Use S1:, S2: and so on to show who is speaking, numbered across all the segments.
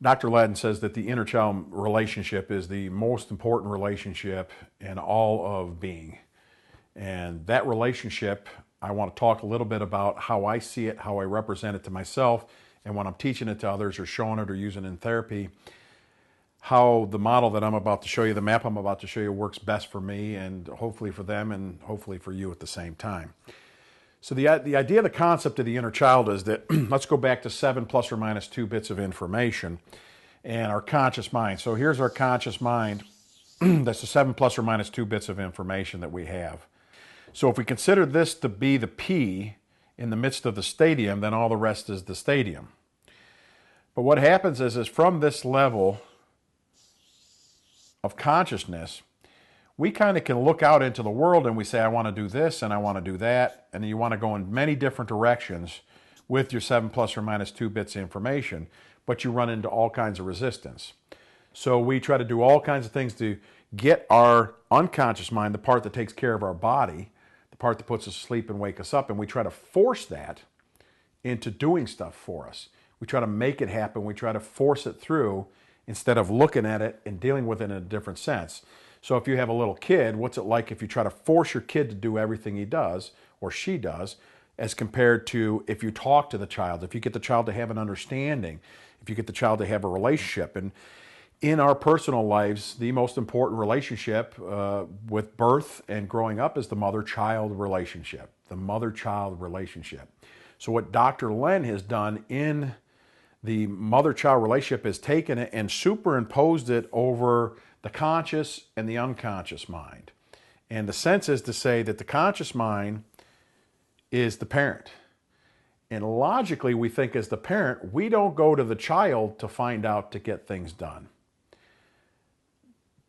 S1: Dr. Len says that the inner-child relationship is the most important relationship in all of being. And that relationship, I want to talk a little bit about how I see it, how I represent it to myself, and when I'm teaching it to others or showing it or using it in therapy, how the model that I'm about to show you, the map I'm about to show you, works best for me and hopefully for them and hopefully for you at the same time. So the idea, the concept of the inner child is that, let's go back to 7 plus or minus 2 bits of information and our conscious mind. So here's our conscious mind. That's the 7 plus or minus 2 bits of information that we have. So if we consider this to be the P in the midst of the stadium, then all the rest is the stadium. But what happens is from this level of consciousness, we kind of can look out into the world and we say, I want to do this and I want to do that. And you want to go in many different directions with your 7 plus or minus 2 bits of information, but you run into all kinds of resistance. So we try to do all kinds of things to get our unconscious mind, the part that takes care of our body, the part that puts us to sleep and wake us up, and we try to force that into doing stuff for us. We try to make it happen. We try to force it through instead of looking at it and dealing with it in a different sense. So if you have a little kid, what's it like if you try to force your kid to do everything he does or she does, as compared to if you talk to the child, if you get the child to have an understanding, if you get the child to have a relationship. And in our personal lives, the most important relationship with birth and growing up is the mother-child relationship, the mother-child relationship. So what Dr. Len has done in the mother-child relationship is taken it and superimposed it over the conscious and the unconscious mind. And the sense is to say that the conscious mind is the parent. And logically, we think as the parent, we don't go to the child to find out to get things done.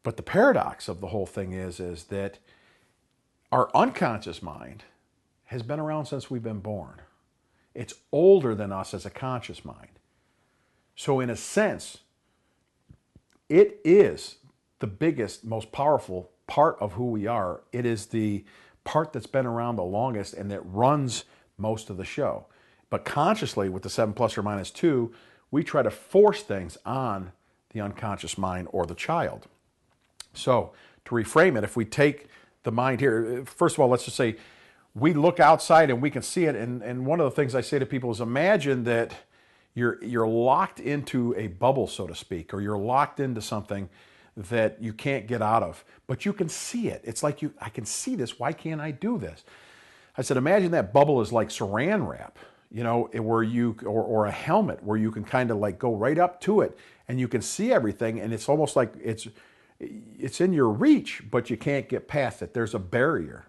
S1: But the paradox of the whole thing is that our unconscious mind has been around since we've been born. It's older than us as a conscious mind. So in a sense, it is the biggest, most powerful part of who we are. It is the part that's been around the longest and that runs most of the show. But consciously, with the 7 plus or minus 2, we try to force things on the unconscious mind or the child. So to reframe it, if we take the mind here, first of all, let's just say we look outside and we can see it. And one of the things I say to people is imagine that you're locked into a bubble, so to speak, or you're locked into something that you can't get out of, but you can see it. It's like I can see this. Why can't I do this? I said, imagine that bubble is like saran wrap, where or a helmet where you can kind of like go right up to it and you can see everything. And it's almost like it's in your reach, but you can't get past it. There's a barrier.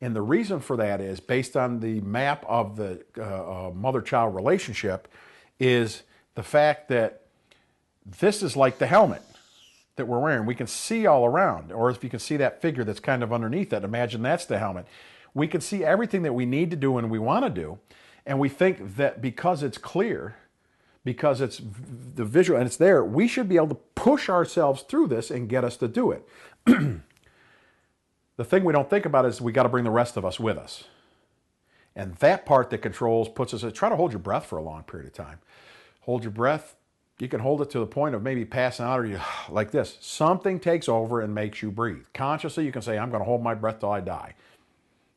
S1: And the reason for that is based on the map of the mother-child relationship is the fact that this is like the helmet that we're wearing. We can see all around, or if you can see that figure that's kind of underneath it, imagine that's the helmet. We can see everything that we need to do and we want to do, and we think that because it's clear, because it's the visual and it's there, we should be able to push ourselves through this and get us to do it. The thing we don't think about is we got to bring the rest of us with us. And that part that controls puts us, try to hold your breath for a long period of time. Hold your breath. You can hold it to the point of maybe passing out or you like this. Something takes over and makes you breathe. Consciously, you can say, I'm going to hold my breath till I die.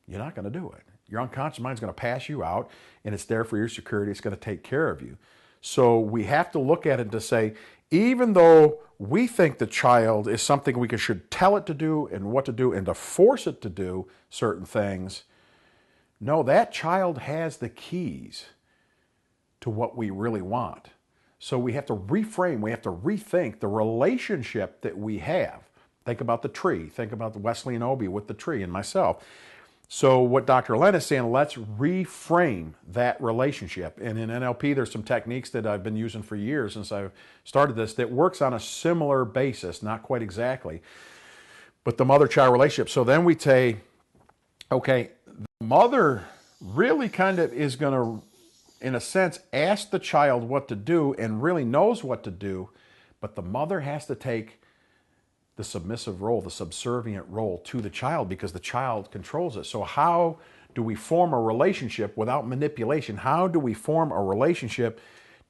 S1: You're not going to do it. Your unconscious mind is going to pass you out and it's there for your security. It's going to take care of you. So we have to look at it to say, even though we think the child is something we should tell it to do and what to do and to force it to do certain things, no, that child has the keys to what we really want. So we have to reframe, we have to rethink the relationship that we have. Think about the tree. Think about the Wesley and Obi with the tree and myself. So what Dr. Len is saying, let's reframe that relationship. And in NLP, there's some techniques that I've been using for years since I've started this that works on a similar basis, not quite exactly, but the mother-child relationship. So then we say, okay, the mother really kind of is going to, in a sense, ask the child what to do and really knows what to do, but the mother has to take the submissive role, the subservient role to the child because the child controls it. So how do we form a relationship without manipulation? How do we form a relationship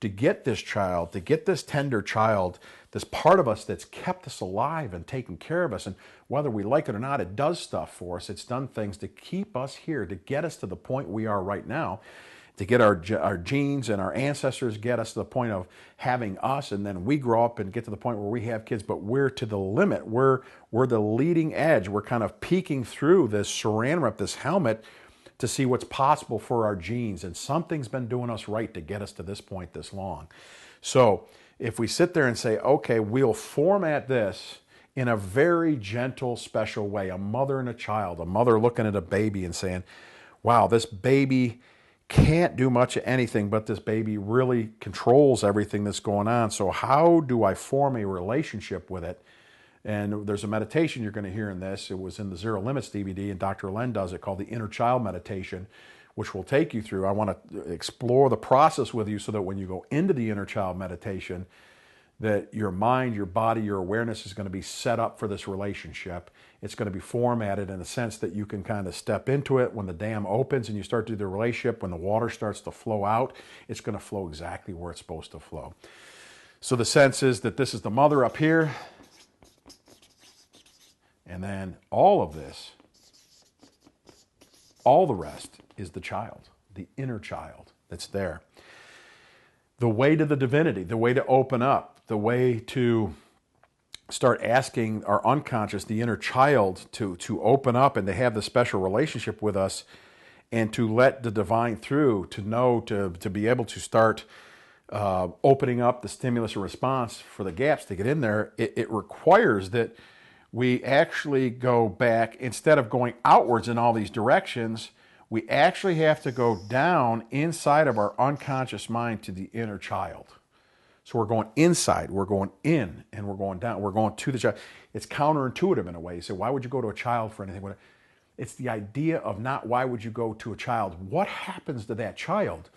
S1: to get this child, to get this tender child, this part of us that's kept us alive and taken care of us. And whether we like it or not, it does stuff for us. It's done things to keep us here, to get us to the point we are right now, to get our genes and our ancestors get us to the point of having us, and then we grow up and get to the point where we have kids, but we're to the limit. We're the leading edge. We're kind of peeking through this saran wrap, this helmet, to see what's possible for our genes. And something's been doing us right to get us to this point this long. So if we sit there and say, okay, we'll format this in a very gentle, special way, a mother and a child, a mother looking at a baby and saying, wow, this baby can't do much of anything, but this baby really controls everything that's going on. So how do I form a relationship with it? And there's a meditation you're going to hear in this. It was in the Zero Limits DVD, and Dr. Len does it, called the Inner Child Meditation, which will take you through. I want to explore the process with you so that when you go into the Inner Child Meditation, that your mind, your body, your awareness is going to be set up for this relationship. It's going to be formatted in a sense that you can kind of step into it. When the dam opens and you start to do the relationship, when the water starts to flow out, it's going to flow exactly where it's supposed to flow. So the sense is that this is the mother up here, and then all of this, all the rest is the child, the inner child that's there. The way to the divinity, the way to open up, the way to start asking our unconscious, the inner child, to open up and to have the special relationship with us, and to let the divine through, to know, to be able to start opening up the stimulus and response for the gaps to get in there. It requires that we actually go back, instead of going outwards in all these directions, we actually have to go down inside of our unconscious mind to the inner child. So we're going inside, we're going in, and we're going down. We're going to the child. It's counterintuitive in a way. You say, why would you go to a child for anything? It's the idea of not why would you go to a child. What happens to that child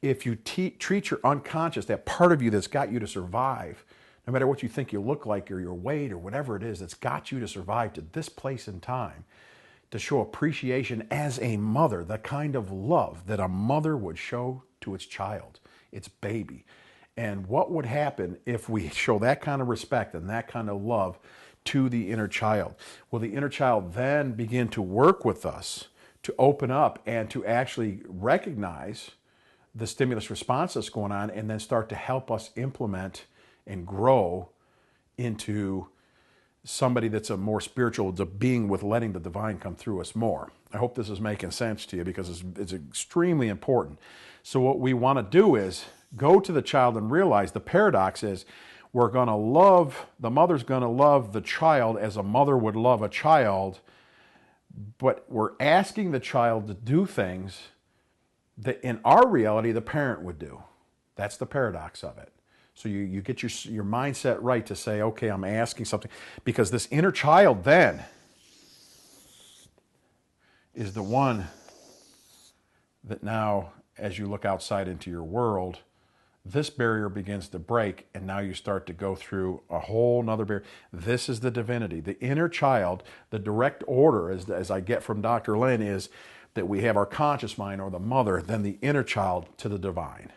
S1: if you treat your unconscious, that part of you that's got you to survive, no matter what you think you look like or your weight or whatever it is that's got you to survive to this place in time, to show appreciation as a mother, the kind of love that a mother would show to its child, its baby. And what would happen if we show that kind of respect and that kind of love to the inner child? Will the inner child then begin to work with us to open up and to actually recognize the stimulus response that's going on, and then start to help us implement and grow into somebody that's a more spiritual being with letting the divine come through us more. I hope this is making sense to you, because it's extremely important. So what we want to do is go to the child and realize the paradox is we're going to love, the mother's going to love the child as a mother would love a child, but we're asking the child to do things that in our reality the parent would do. That's the paradox of it. So you get your mindset right to say, okay, I'm asking something, because this inner child then is the one that now, as you look outside into your world, this barrier begins to break, and now you start to go through a whole nother barrier. This is the divinity. The inner child, the direct order, as I get from Dr. Len, is that we have our conscious mind, or the mother, then the inner child to the divine.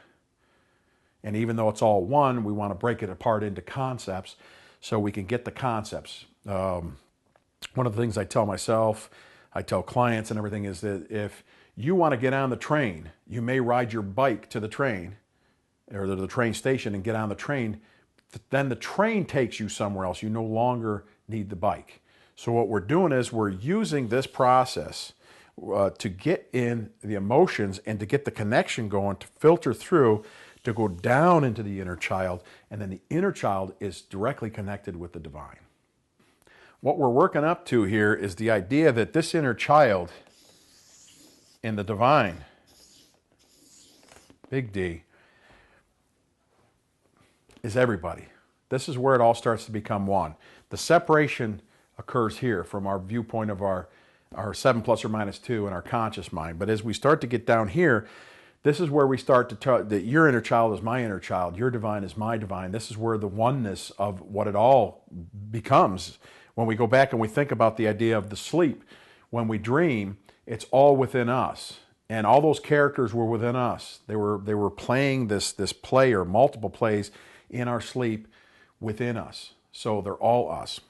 S1: And even though it's all one, we want to break it apart into concepts so we can get the concepts. One of the things I tell myself, I tell clients and everything, is that if you want to get on the train, you may ride your bike to the train or to the train station and get on the train. Then the train takes you somewhere else. You no longer need the bike. So what we're doing is we're using this process to get in the emotions and to get the connection going, to filter through, to go down into the inner child, and then the inner child is directly connected with the divine. What we're working up to here is the idea that this inner child and the divine, big D, is everybody. This is where it all starts to become one. The separation occurs here from our viewpoint of our 7 plus or minus 2 and our conscious mind. But as we start to get down here, this is where we start to tell that your inner child is my inner child, your divine is my divine. This is where the oneness of what it all becomes. When we go back and we think about the idea of the sleep, when we dream, it's all within us. And all those characters were within us. They were playing this play or multiple plays in our sleep within us. So they're all us.